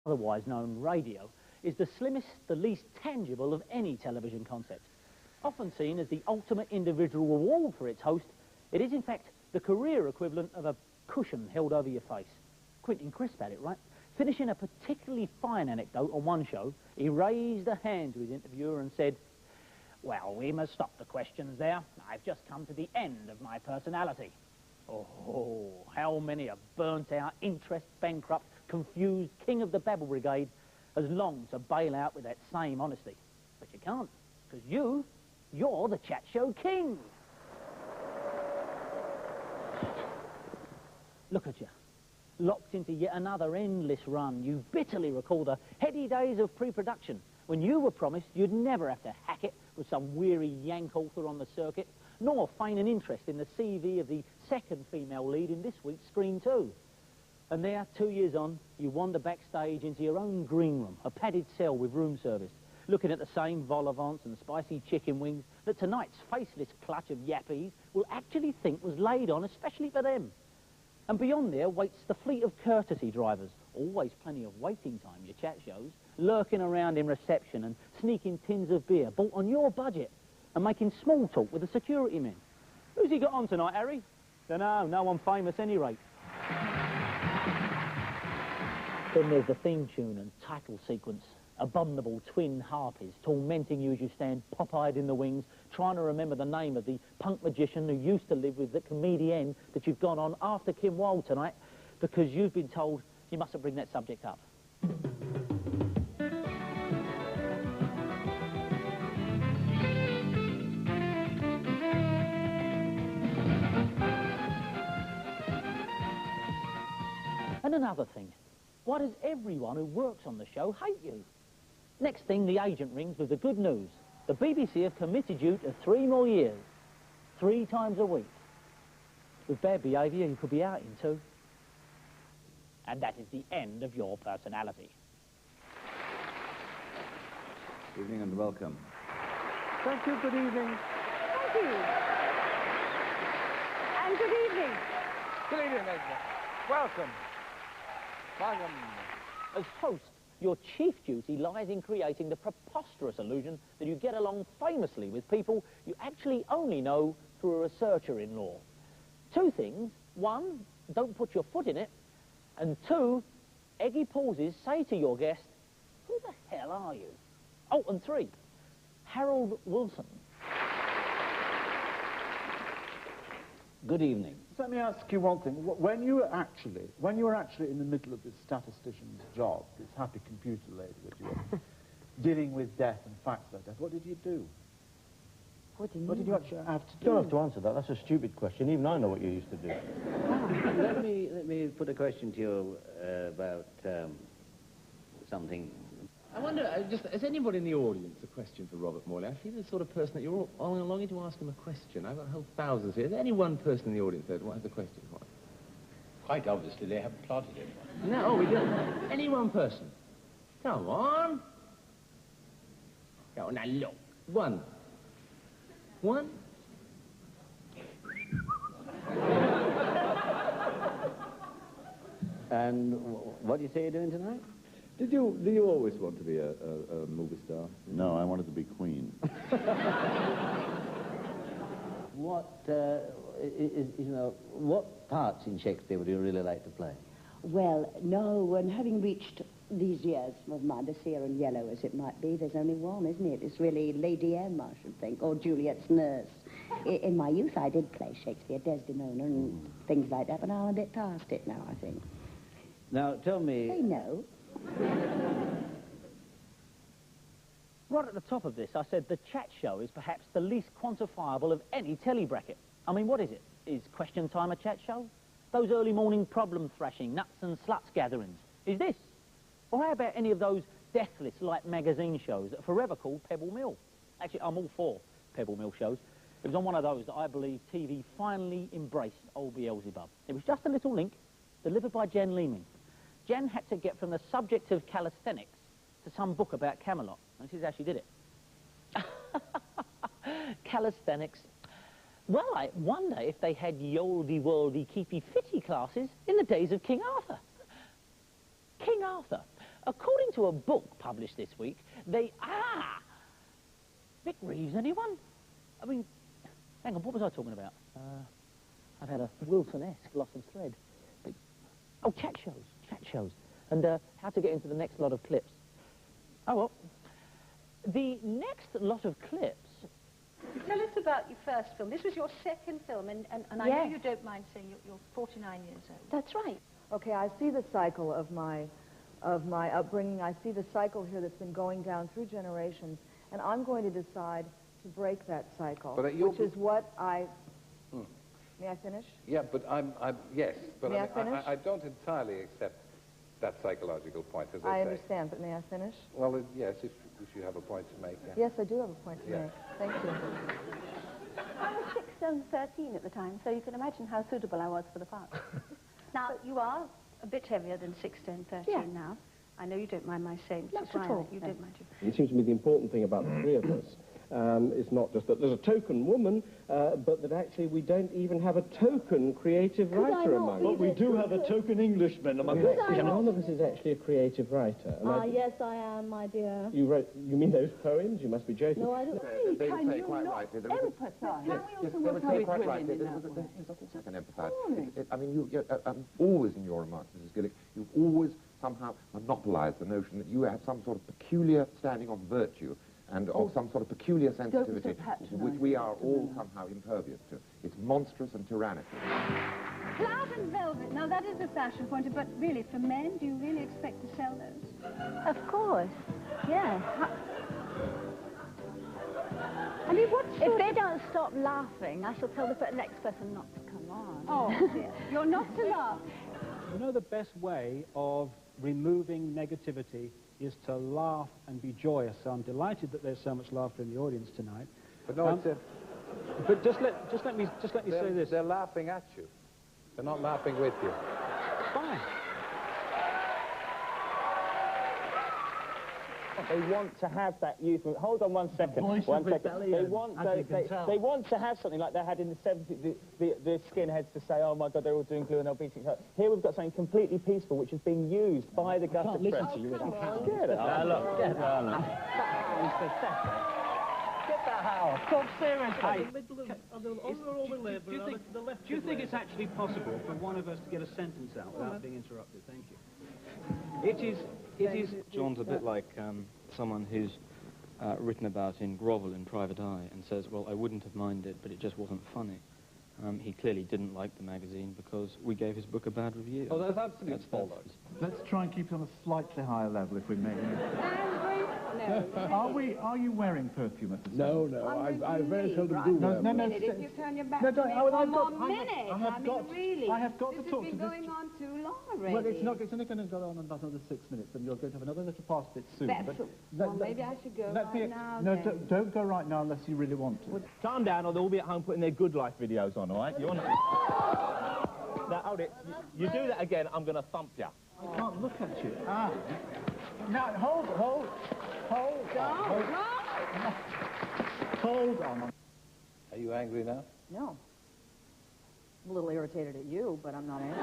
otherwise known radio, is the slimmest, the least tangible of any television concept. Often seen as the ultimate individual reward for its host, it is in fact the career equivalent of a cushion held over your face. Quentin Crisp had it, right? Finishing a particularly fine anecdote on one show, he raised a hand to his interviewer and said, "Well, we must stop the questions there. I've just come to the end of my personality." Oh, how many a burnt-out, interest-bankrupt, confused king of the Babble Brigade has longed to bail out with that same honesty. But you can't, because you're the chat show king. Look at you, locked into yet another endless run. You bitterly recall the heady days of pre-production, when you were promised you'd never have to hack it with some weary yank author on the circuit, nor feign an interest in the CV of the second female lead in this week's Screen 2. And there, 2 years on, you wander backstage into your own green room, a padded cell with room service, looking at the same vol au vents and spicy chicken wings that tonight's faceless clutch of yappies will actually think was laid on especially for them. And beyond there waits the fleet of courtesy drivers, always plenty of waiting time, your chat shows, lurking around in reception and sneaking tins of beer bought on your budget and making small talk with the security men. Who's he got on tonight, Harry? Dunno, no one famous any rate. Then there's the theme tune and title sequence. Abominable twin harpies tormenting you as you stand pop-eyed in the wings, trying to remember the name of the punk magician who used to live with the comedienne that you've gone on after Kim Wilde tonight, because you've been told you mustn't bring that subject up. And another thing, why does everyone who works on the show hate you? Next thing, the agent rings with the good news. The BBC have committed you to 3 more years, 3 times a week. With bad behaviour, you could be out in 2. And that is the end of your personality. Good evening and welcome. Thank you, good evening. Thank you. And good evening. Good evening, Edna. Welcome. Welcome. As host, your chief duty lies in creating the preposterous illusion that you get along famously with people you actually only know through a researcher-in-law. 2 things. 1, don't put your foot in it. And 2, eggy pauses say to your guest, "Who the hell are you?" Oh, and 3, Harold Wilson. Good evening. Let me ask you one thing. When you were actually in the middle of this statistician's job, this happy computer lady that you were dealing with death and facts like that, what did you do? What did you actually have to do? You don't have to answer that. That's a stupid question. Even I know what you used to do. Let me put a question to you about something. I wonder, has anybody in the audience a question for Robert Morley? I feel the sort of person that you're all longing to ask him a question. I've got whole thousands here. Is there any one person in the audience that has a question for him? Quite obviously, they haven't plotted anyone. No, we don't. Any one person. Come on. Go on, now look. One. And what do you say you're doing tonight? Do you always want to be a movie star? No, I wanted to be Queen. What parts in Shakespeare would you really like to play? Well, no, and having reached these years of mine, the Seer and Yellow as it might be, there's only one, isn't it? It's really Lady M, I should think, or Juliet's nurse. In my youth, I did play Shakespeare, Desdemona, and things like that, but I'm a bit past it now, I think. Now, tell me... Say no. Right at the top of this, I said the chat show is perhaps the least quantifiable of any telly bracket. I mean, what is it? Is Question Time a chat show? Those early morning problem thrashing, nuts and sluts gatherings? Is this? Or how about any of those deathless light magazine shows that are forever called Pebble Mill? Actually, I'm all for Pebble Mill shows. It was on one of those that I believe TV finally embraced old Beelzebub. It was just a little link delivered by Jen Leeming. Jen had to get from the subject of calisthenics to some book about Camelot. And this is how she did it. Calisthenics. Well, I wonder if they had yoldy-worldy keepy-fitty classes in the days of King Arthur. King Arthur, According to a book published this week, they... Vic Reeves, anyone? I mean, hang on, what was I talking about? I've had a Wilson-esque loss of thread. Oh, chat shows. And how to get into the next lot of clips. Oh, well, the next lot of clips... Tell us about your first film. This was your second film, and I know you don't mind saying you're 49 years old. That's right. Okay, I see the cycle of my upbringing. I see the cycle here that's been going down through generations, and I'm going to decide to break that cycle, which is what I... May I finish? Yeah, but yes, but may I finish? I don't entirely accept that psychological point, as I understand, but may I finish? Well, yes, if you have a point to make. Yeah. Yes, I do have a point to make. Thank you. I was 6 stone 13 at the time, so you can imagine how suitable I was for the part. Now, you are a bit heavier than 6 stone 13 now. I know you don't mind my saying, Not at all. You don't mind you. It seems to me the important thing about the three of us is not just that there's a token woman, but that actually we don't even have a token creative writer among us. But we do have a token Englishman among us. None of us is actually a creative writer. Yes, I am, my dear. You mean those poems? You must be joking. No, I don't. They would say quite right. They would say quite right. There's nothing second emphasise. I mean, always in your remarks, Mrs. Gillick, you've always somehow monopolised the notion that you have some sort of peculiar standing of virtue and of some sort of peculiar sensitivity, which we are all somehow impervious to. It's monstrous and tyrannical. Cloud and velvet. Now, that is a fashion point, but really, for men, do you really expect to sell those? Of course, yes. I mean, if they don't stop laughing, I shall tell the next person not to come on. Oh, dear. You're not to laugh. You know, the best way of removing negativity is to laugh and be joyous. So I'm delighted that there's so much laughter in the audience tonight. But no, but just let me say this. They're laughing at you. They're not laughing with you. Fine. They want to have that youth. Hold on 1 second. They want to have something like they had in the 70s, the skinheads to say, oh my God, they're all doing glue and they'll beat each other. Here we've got something completely peaceful, which is being used by the gutter press. Listen to you. Get it out. Get that out. Talk seriously. Do you think it's actually possible for one of us to get a sentence out without being interrupted? Thank you. It is... John's a bit like someone who's written about in Grovel in Private Eye and says, well, I wouldn't have minded, but it just wasn't funny. He clearly didn't like the magazine because we gave his book a bad review. Oh, that's absolutely bollocks. Let's try and keep it on a slightly higher level, if we may. Are you wearing perfume at the time? No, I very seldom do wear No, if you turn your back to me one more minute, I have got to talk to this. This has been going on too long already. Well, it's only going to go on another 6 minutes, and you're going to have another little part of it soon. Well, maybe I should go right now. No, don't go right now unless you really want to. Calm down, or they'll all be at home putting their good life videos on, all right? You want to... Now, hold it. You do that again, I'm going to thump you. I can't look at you. Now, hold on. Are you angry now? No. I'm a little irritated at you, but I'm not angry.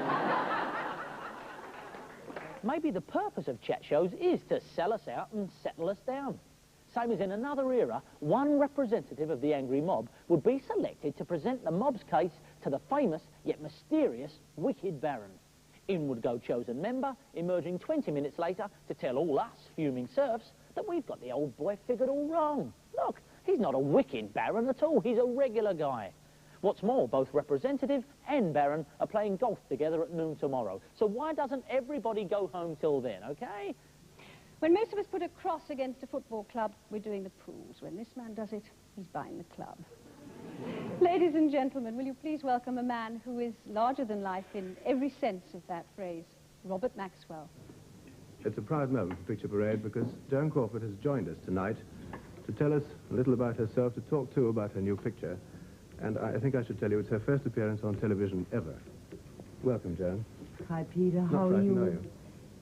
Maybe the purpose of chat shows is to sell us out and settle us down. Same as in another era, one representative of the angry mob would be selected to present the mob's case to the famous yet mysterious wicked baron. In would go chosen member, emerging 20 minutes later to tell all us fuming serfs that we've got the old boy figured all wrong. Look, he's not a wicked baron at all, he's a regular guy. What's more, both representative and baron are playing golf together at noon tomorrow. So why doesn't everybody go home till then, okay? When most of us put a cross against a football club, we're doing the pools. When this man does it, he's buying the club. Ladies and gentlemen, will you please welcome a man who is larger than life in every sense of that phrase, Robert Maxwell. It's a proud moment for Picture Parade because Joan Crawford has joined us tonight to tell us a little about herself, to talk too about her new picture. And I think I should tell you it's her first appearance on television ever. Welcome, Joan. Hi, Peter. How are you? Not frightened, are you?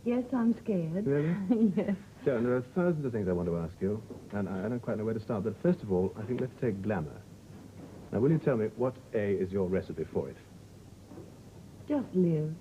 Yes, I'm scared. Really? Yes. Joan, there are thousands of things I want to ask you, and I don't quite know where to start. But first of all, I think let's take glamour. Now, will you tell me what is your recipe for it? Just live.